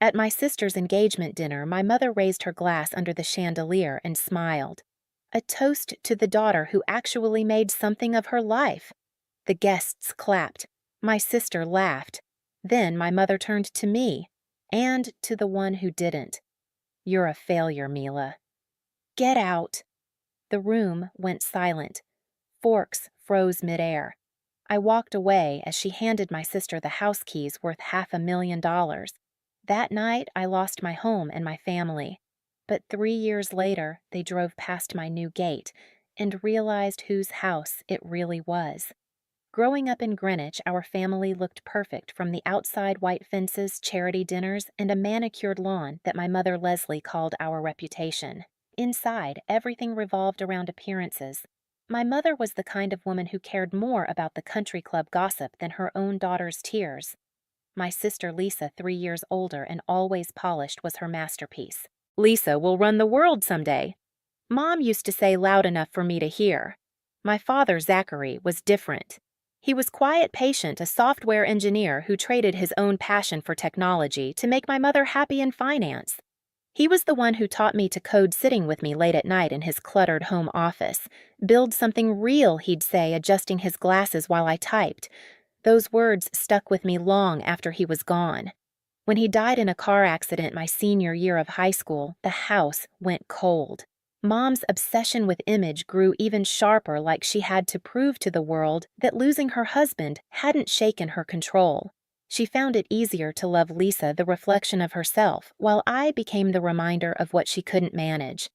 At my sister's engagement dinner, my mother raised her glass under the chandelier and smiled. A toast to the daughter who actually made something of her life. The guests clapped. My sister laughed. Then my mother turned to me, and to the one who didn't. "You're a failure, Mila." "Get out." The room went silent. Forks froze midair. I walked away as she handed my sister the house keys worth $500,000. That night, I lost my home and my family. But 3 years later, they drove past my new gate and realized whose house it really was. Growing up in Greenwich, our family looked perfect, from the outside white fences, charity dinners, and a manicured lawn that my mother Leslie called our reputation. Inside, everything revolved around appearances. My mother was the kind of woman who cared more about the country club gossip than her own daughter's tears. My sister Lisa, 3 years older and always polished, was her masterpiece. "Lisa will run the world someday," Mom used to say loud enough for me to hear. My father, Zachary, was different. He was quiet, patient, a software engineer who traded his own passion for technology to make my mother happy in finance. He was the one who taught me to code sitting with me late at night in his cluttered home office. "Build something real," he'd say, adjusting his glasses while I typed. Those words stuck with me long after he was gone. When he died in a car accident my senior year of high school, the house went cold. Mom's obsession with image grew even sharper, like she had to prove to the world that losing her husband hadn't shaken her control. She found it easier to love Lisa, the reflection of herself, while I became the reminder of what she couldn't manage.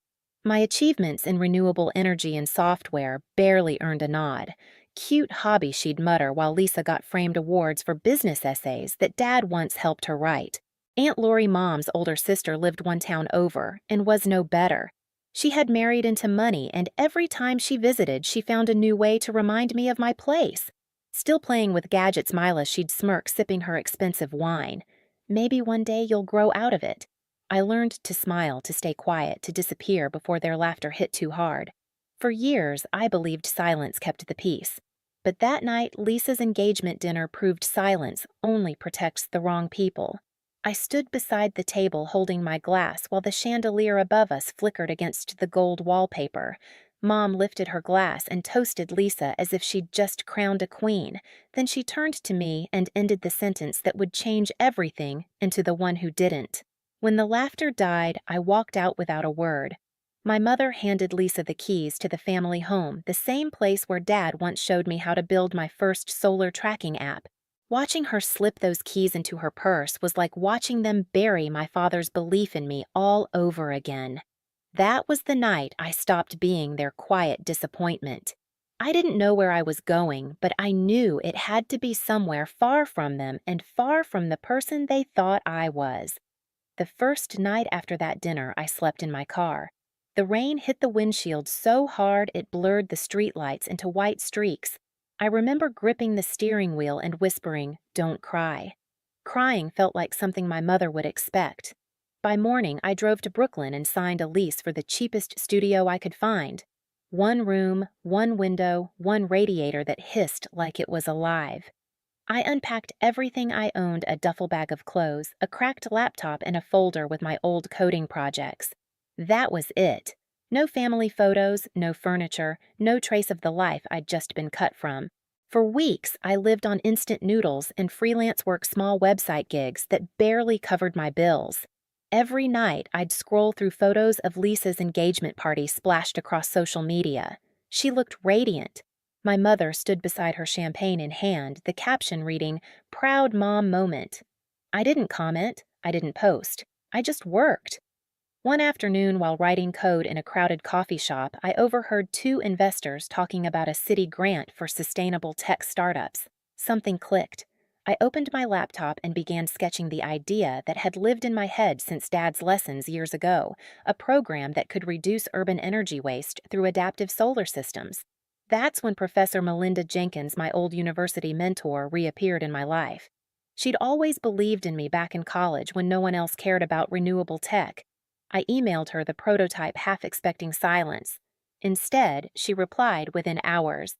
My achievements in renewable energy and software barely earned a nod. "Cute hobby," she'd mutter while Lisa got framed awards for business essays that Dad once helped her write. Aunt Lori, Mom's older sister, lived one town over and was no better. She had married into money, and every time she visited, she found a new way to remind me of my place. Still playing with gadgets, Mila, she'd smirk, sipping her expensive wine. "Maybe one day you'll grow out of it." I learned to smile, to stay quiet, to disappear before their laughter hit too hard. For years, I believed silence kept the peace. But that night, Lisa's engagement dinner proved silence only protects the wrong people. I stood beside the table holding my glass while the chandelier above us flickered against the gold wallpaper. Mom lifted her glass and toasted Lisa as if she'd just crowned a queen. Then she turned to me and ended the sentence that would change everything into the one who didn't. When the laughter died, I walked out without a word. My mother handed Lisa the keys to the family home, the same place where Dad once showed me how to build my first solar tracking app. Watching her slip those keys into her purse was like watching them bury my father's belief in me all over again. That was the night I stopped being their quiet disappointment. I didn't know where I was going, but I knew it had to be somewhere far from them and far from the person they thought I was. The first night after that dinner, I slept in my car. The rain hit the windshield so hard it blurred the streetlights into white streaks. I remember gripping the steering wheel and whispering, "Don't cry." Crying felt like something my mother would expect. By morning, I drove to Brooklyn and signed a lease for the cheapest studio I could find. One room, one window, one radiator that hissed like it was alive. I unpacked everything I owned: a duffel bag of clothes, a cracked laptop, and a folder with my old coding projects. That was it. No family photos, no furniture, no trace of the life I'd just been cut from. For weeks, I lived on instant noodles and freelance work, small website gigs that barely covered my bills. Every night, I'd scroll through photos of Lisa's engagement party splashed across social media. She looked radiant. My mother stood beside her, champagne in hand, the caption reading, "Proud Mom Moment." I didn't comment. I didn't post. I just worked. One afternoon, while writing code in a crowded coffee shop, I overheard two investors talking about a city grant for sustainable tech startups. Something clicked. I opened my laptop and began sketching the idea that had lived in my head since Dad's lessons years ago, a program that could reduce urban energy waste through adaptive solar systems. That's when Professor Melinda Jenkins, my old university mentor, reappeared in my life. She'd always believed in me back in college when no one else cared about renewable tech. I emailed her the prototype, half expecting silence. Instead, she replied within hours,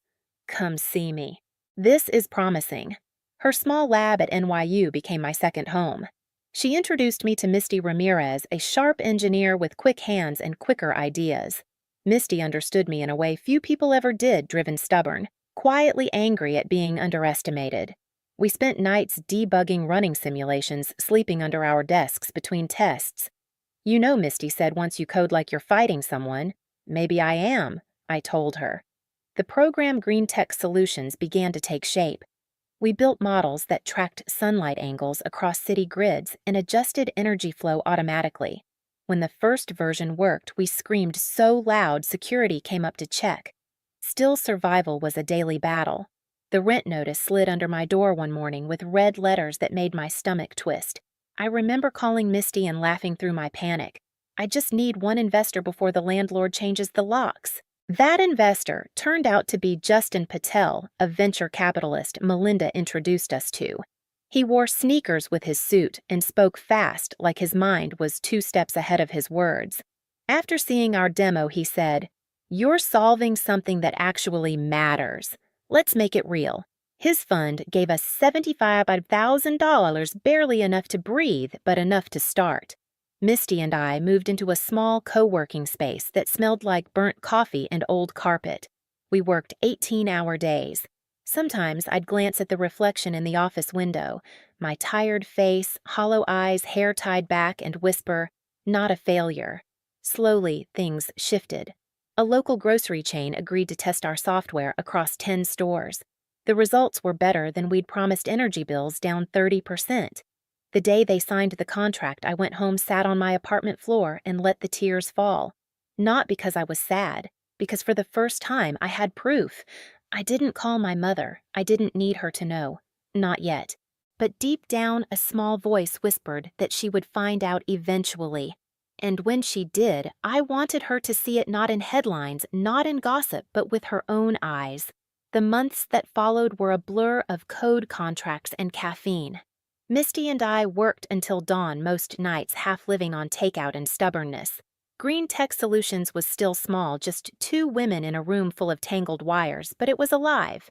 "Come see me." This is promising. Her small lab at NYU became my second home. She introduced me to Misty Ramirez, a sharp engineer with quick hands and quicker ideas. Misty understood me in a way few people ever did, driven stubborn, quietly angry at being underestimated. We spent nights debugging running simulations, sleeping under our desks between tests. You know, Misty said once you code like you're fighting someone. Maybe I am, I told her. The program Green Tech Solutions began to take shape. We built models that tracked sunlight angles across city grids and adjusted energy flow automatically. When the first version worked, we screamed so loud security came up to check. Still, survival was a daily battle. The rent notice slid under my door one morning with red letters that made my stomach twist. I remember calling Misty and laughing through my panic. I just need one investor before the landlord changes the locks. That investor turned out to be Justin Patel, a venture capitalist Melinda introduced us to. He wore sneakers with his suit and spoke fast, like his mind was 2 steps ahead of his words. After seeing our demo, he said, "You're solving something that actually matters. Let's make it real." His fund gave us $75,000, barely enough to breathe, but enough to start. Misty and I moved into a small co-working space that smelled like burnt coffee and old carpet. We worked 18-hour days. Sometimes I'd glance at the reflection in the office window, my tired face, hollow eyes, hair tied back, and whisper, "Not a failure." Slowly, things shifted. A local grocery chain agreed to test our software across 10 stores. The results were better than we'd promised, energy bills down 30%. The day they signed the contract, I went home, sat on my apartment floor, and let the tears fall. Not because I was sad, because for the first time I had proof. I didn't call my mother. I didn't need her to know. Not yet. But deep down, a small voice whispered that she would find out eventually. And when she did, I wanted her to see it not in headlines, not in gossip, but with her own eyes. The months that followed were a blur of code contracts and caffeine. Misty and I worked until dawn most nights, half living on takeout and stubbornness. Green Tech Solutions was still small, just 2 women in a room full of tangled wires, but it was alive.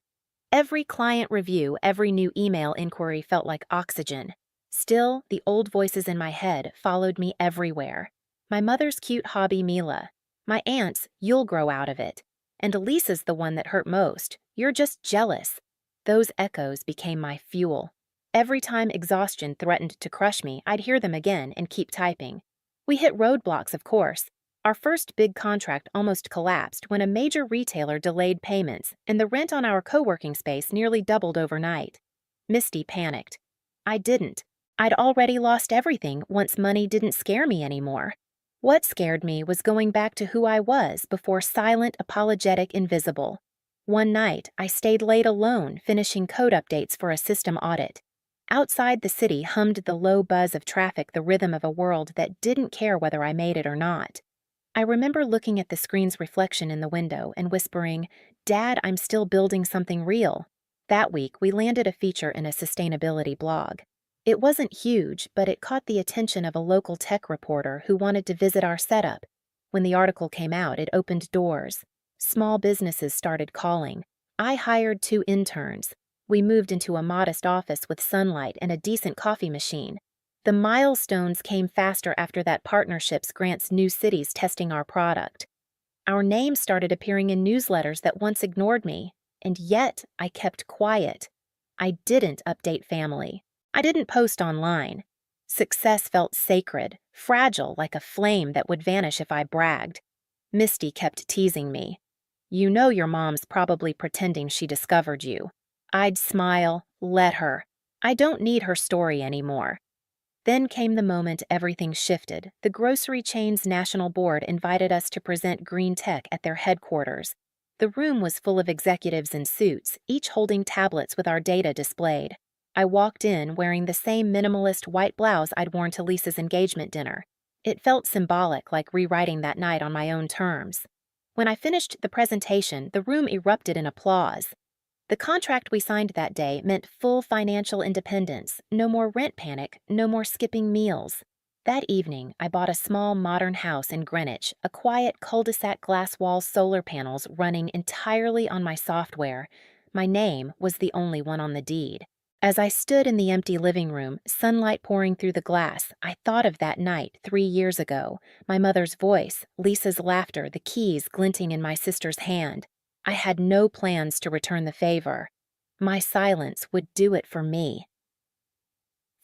Every client review, every new email inquiry felt like oxygen. Still, the old voices in my head followed me everywhere. My mother's cute hobby, Mila. My aunt's, "You'll grow out of it." And Elisa's the one that hurt most. "You're just jealous." Those echoes became my fuel. Every time exhaustion threatened to crush me, I'd hear them again and keep typing. We hit roadblocks, of course. Our first big contract almost collapsed when a major retailer delayed payments, and the rent on our co-working space nearly doubled overnight. Misty panicked. I didn't. I'd already lost everything once money didn't scare me anymore. What scared me was going back to who I was before silent, apologetic, invisible. One night, I stayed late alone, finishing code updates for a system audit. Outside the city hummed the low buzz of traffic, the rhythm of a world that didn't care whether I made it or not. I remember looking at the screen's reflection in the window and whispering, "Dad, I'm still building something real." That week, we landed a feature in a sustainability blog. It wasn't huge, but it caught the attention of a local tech reporter who wanted to visit our setup. When the article came out, it opened doors. Small businesses started calling. I hired 2 interns. We moved into a modest office with sunlight and a decent coffee machine. The milestones came faster after that partnerships grants new cities testing our product. Our name started appearing in newsletters that once ignored me, and yet I kept quiet. I didn't update family. I didn't post online. Success felt sacred, fragile like a flame that would vanish if I bragged. Misty kept teasing me. "You know your mom's probably pretending she discovered you." I'd smile, let her. I don't need her story anymore. Then came the moment everything shifted. The grocery chain's national board invited us to present Green Tech at their headquarters. The room was full of executives in suits, each holding tablets with our data displayed. I walked in wearing the same minimalist white blouse I'd worn to Lisa's engagement dinner. It felt symbolic, like rewriting that night on my own terms. When I finished the presentation, the room erupted in applause. The contract we signed that day meant full financial independence, no more rent panic, no more skipping meals. That evening, I bought a small modern house in Greenwich, a quiet cul-de-sac glass wall, solar panels running entirely on my software. My name was the only one on the deed. As I stood in the empty living room, sunlight pouring through the glass, I thought of that night 3 years ago, my mother's voice, Lisa's laughter, the keys glinting in my sister's hand. I had no plans to return the favor. My silence would do it for me.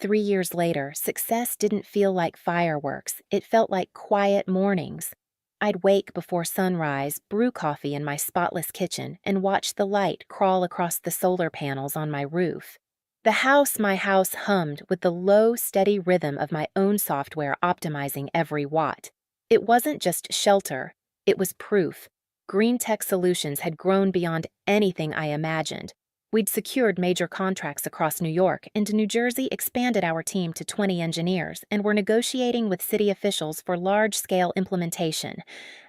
3 years later, success didn't feel like fireworks. It felt like quiet mornings. I'd wake before sunrise, brew coffee in my spotless kitchen, and watch the light crawl across the solar panels on my roof. My house hummed with the low, steady rhythm of my own software optimizing every watt. It wasn't just shelter, it was proof. Green Tech Solutions had grown beyond anything I imagined. We'd secured major contracts across New York, and New Jersey expanded our team to 20 engineers and were negotiating with city officials for large-scale implementation.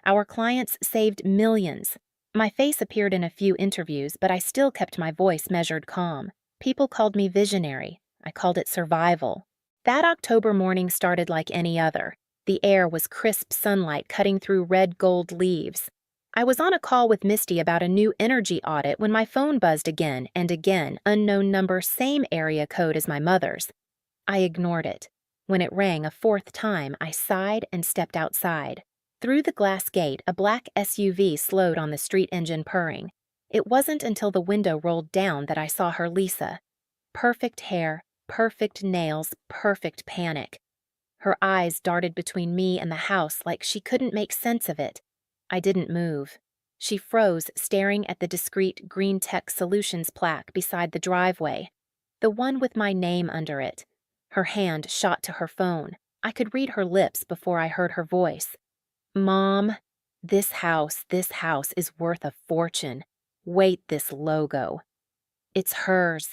Our clients saved millions. My face appeared in a few interviews, but I still kept my voice measured calm. People called me visionary. I called it survival. That October morning started like any other. The air was crisp sunlight cutting through red gold leaves. I was on a call with Misty about a new energy audit when my phone buzzed again and again, unknown number, same area code as my mother's. I ignored it. When it rang a fourth time, I sighed and stepped outside. Through the glass gate, a black SUV slowed on the street engine purring. It wasn't until the window rolled down that I saw her Lisa. Perfect hair, perfect nails, perfect panic. Her eyes darted between me and the house like she couldn't make sense of it. I didn't move. She froze, staring at the discreet Green Tech Solutions plaque beside the driveway, the one with my name under it. Her hand shot to her phone. I could read her lips before I heard her voice. Mom, this house is worth a fortune. Wait, this logo. It's hers.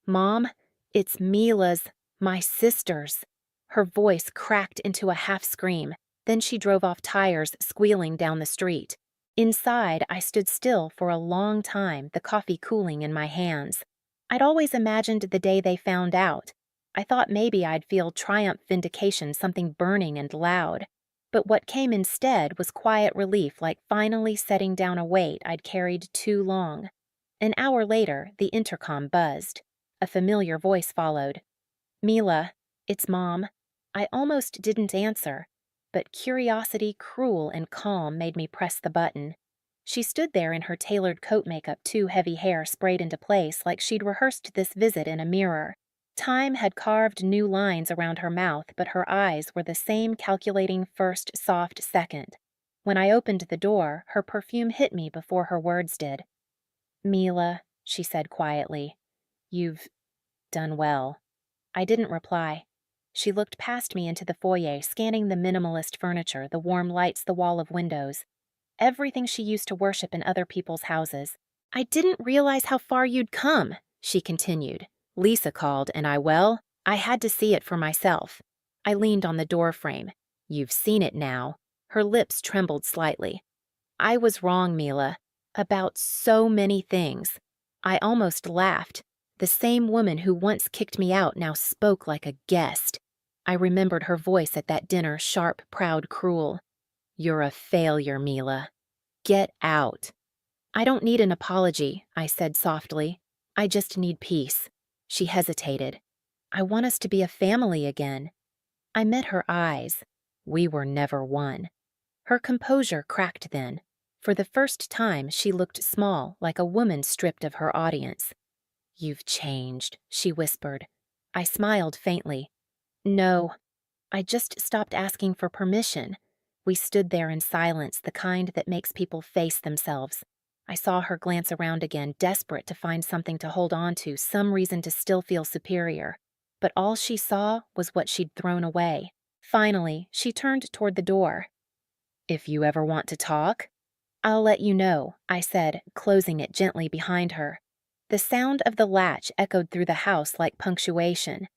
Mom, it's Mila's, my sister's. Her voice cracked into a half scream. Then she drove off tires, squealing down the street. Inside, I stood still for a long time, the coffee cooling in my hands. I'd always imagined the day they found out. I thought maybe I'd feel triumph vindication, something burning and loud. But what came instead was quiet relief, like finally setting down a weight I'd carried too long. An hour later, the intercom buzzed. A familiar voice followed. Mila, it's Mom. I almost didn't answer. But curiosity, cruel and calm, made me press the button. She stood there in her tailored coat makeup, too heavy hair sprayed into place like she'd rehearsed this visit in a mirror. Time had carved new lines around her mouth, but her eyes were the same calculating first, soft second. When I opened the door, her perfume hit me before her words did. Mila, she said quietly, you've done well. I didn't reply. She looked past me into the foyer, scanning the minimalist furniture, the warm lights, the wall of windows. Everything she used to worship in other people's houses. I didn't realize how far you'd come, she continued. Lisa called, and I had to see it for myself. I leaned on the door frame. You've seen it now. Her lips trembled slightly. I was wrong, Mila. About so many things. I almost laughed. The same woman who once kicked me out now spoke like a guest. I remembered her voice at that dinner, sharp, proud, cruel. You're a failure, Mila. Get out. I don't need an apology, I said softly. I just need peace. She hesitated. I want us to be a family again. I met her eyes. We were never one. Her composure cracked then. For the first time, she looked small, like a woman stripped of her audience. You've changed, she whispered. I smiled faintly. No, I just stopped asking for permission. We stood there in silence, the kind that makes people face themselves. I saw her glance around again, desperate to find something to hold on to, some reason to still feel superior. But all she saw was what she'd thrown away. Finally, she turned toward the door. If you ever want to talk, I'll let you know, I said, closing it gently behind her. The sound of the latch echoed through the house like punctuation.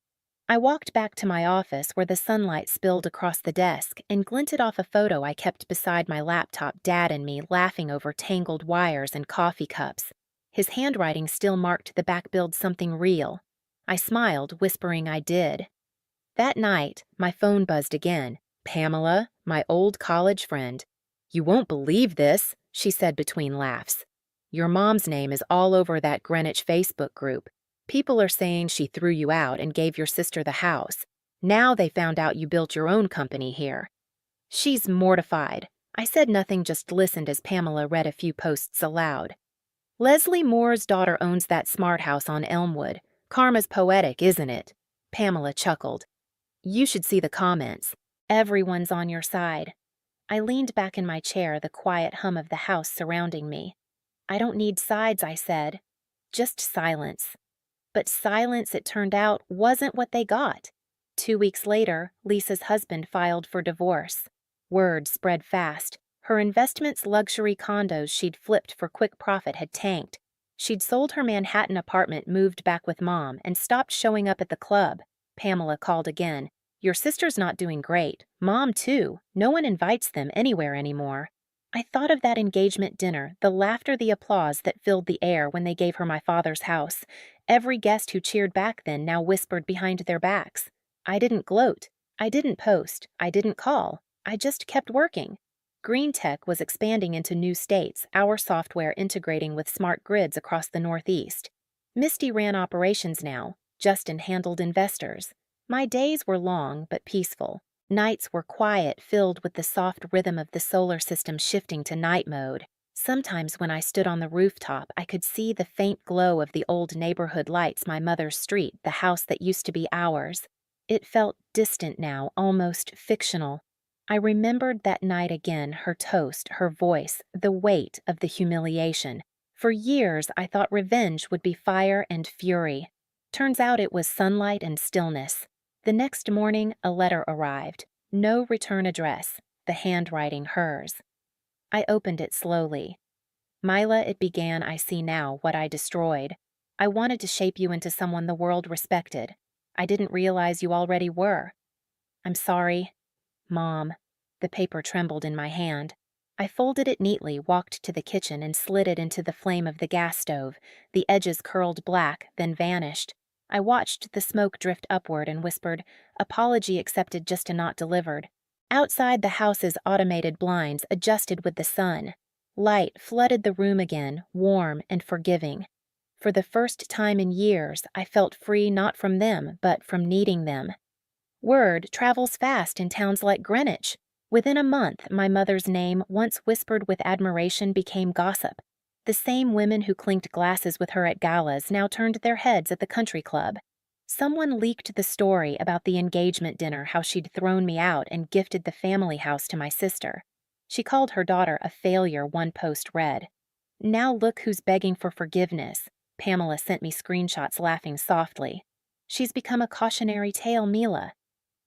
I walked back to my office where the sunlight spilled across the desk and glinted off a photo I kept beside my laptop, Dad and me laughing over tangled wires and coffee cups. His handwriting still marked the back billed something real. I smiled, whispering I did. That night, my phone buzzed again. Pamela, my old college friend. You won't believe this, she said between laughs. Your mom's name is all over that Greenwich Facebook group. People are saying she threw you out and gave your sister the house. Now they found out you built your own company here. She's mortified. I said nothing, just listened as Pamela read a few posts aloud. Leslie Moore's daughter owns that smart house on Elmwood. Karma's poetic, isn't it? Pamela chuckled. You should see the comments. Everyone's on your side. I leaned back in my chair, the quiet hum of the house surrounding me. I don't need sides, I said. Just silence. But silence, it turned out, wasn't what they got. 2 weeks later, Lisa's husband filed for divorce. Word spread fast. Her investments, luxury condos she'd flipped for quick profit, had tanked. She'd sold her Manhattan apartment, moved back with Mom, and stopped showing up at the club. Pamela called again. Your sister's not doing great. Mom, too. No one invites them anywhere anymore. I thought of that engagement dinner, the laughter, the applause that filled the air when they gave her my father's house. Every guest who cheered back then now whispered behind their backs. I didn't gloat. I didn't post. I didn't call. I just kept working. Green tech was expanding into new states, our software integrating with smart grids across the Northeast. Misty ran operations now. Justin handled investors. My days were long but peaceful. Nights were quiet, filled with the soft rhythm of the solar system shifting to night mode. Sometimes when I stood on the rooftop, I could see the faint glow of the old neighborhood lights, my mother's street, the house that used to be ours. It felt distant now, almost fictional. I remembered that night again, her toast, her voice, the weight of the humiliation. For years, I thought revenge would be fire and fury. Turns out it was sunlight and stillness. The next morning, a letter arrived. No return address, the handwriting hers. I opened it slowly. Mila, it began, I see now what I destroyed. I wanted to shape you into someone the world respected. I didn't realize you already were. I'm sorry. Mom. The paper trembled in my hand. I folded it neatly, walked to the kitchen, and slid it into the flame of the gas stove. The edges curled black, then vanished. I watched the smoke drift upward and whispered, apology accepted, just a not delivered. Outside, the house's automated blinds adjusted with the sun. Light flooded the room again, warm and forgiving. For the first time in years, I felt free not from them, but from needing them. Word travels fast in towns like Greenwich. Within a month, my mother's name, once whispered with admiration, became gossip. The same women who clinked glasses with her at galas now turned their heads at the country club. Someone leaked the story about the engagement dinner, how she'd thrown me out and gifted the family house to my sister. She called her daughter a failure, one post read. Now look who's begging for forgiveness. Pamela sent me screenshots, laughing softly. She's become a cautionary tale, Mila.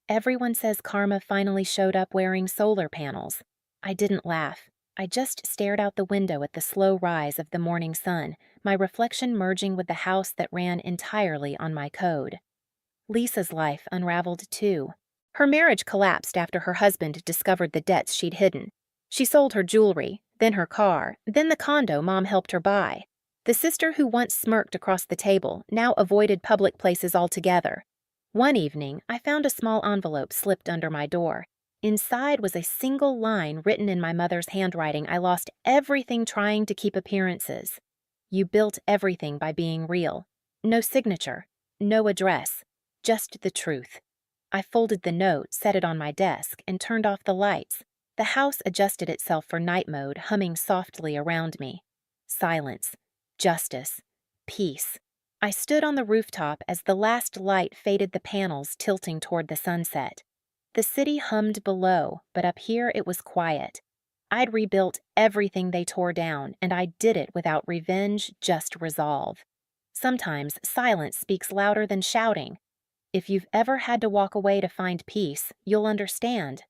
Everyone says karma finally showed up wearing solar panels. I didn't laugh. I just stared out the window at the slow rise of the morning sun, my reflection merging with the house that ran entirely on my code. Lisa's life unraveled too. Her marriage collapsed after her husband discovered the debts she'd hidden. She sold her jewelry, then her car, then the condo Mom helped her buy. The sister who once smirked across the table now avoided public places altogether. One evening, I found a small envelope slipped under my door. Inside was a single line written in my mother's handwriting. I lost everything trying to keep appearances. You built everything by being real. No signature, no address, just the truth. I folded the note, set it on my desk, and turned off the lights. The house adjusted itself for night mode, humming softly around me. Silence, justice, peace. I stood on the rooftop as the last light faded the panels, tilting toward the sunset. The city hummed below, but up here it was quiet. I'd rebuilt everything they tore down, and I did it without revenge, just resolve. Sometimes silence speaks louder than shouting. If you've ever had to walk away to find peace, you'll understand.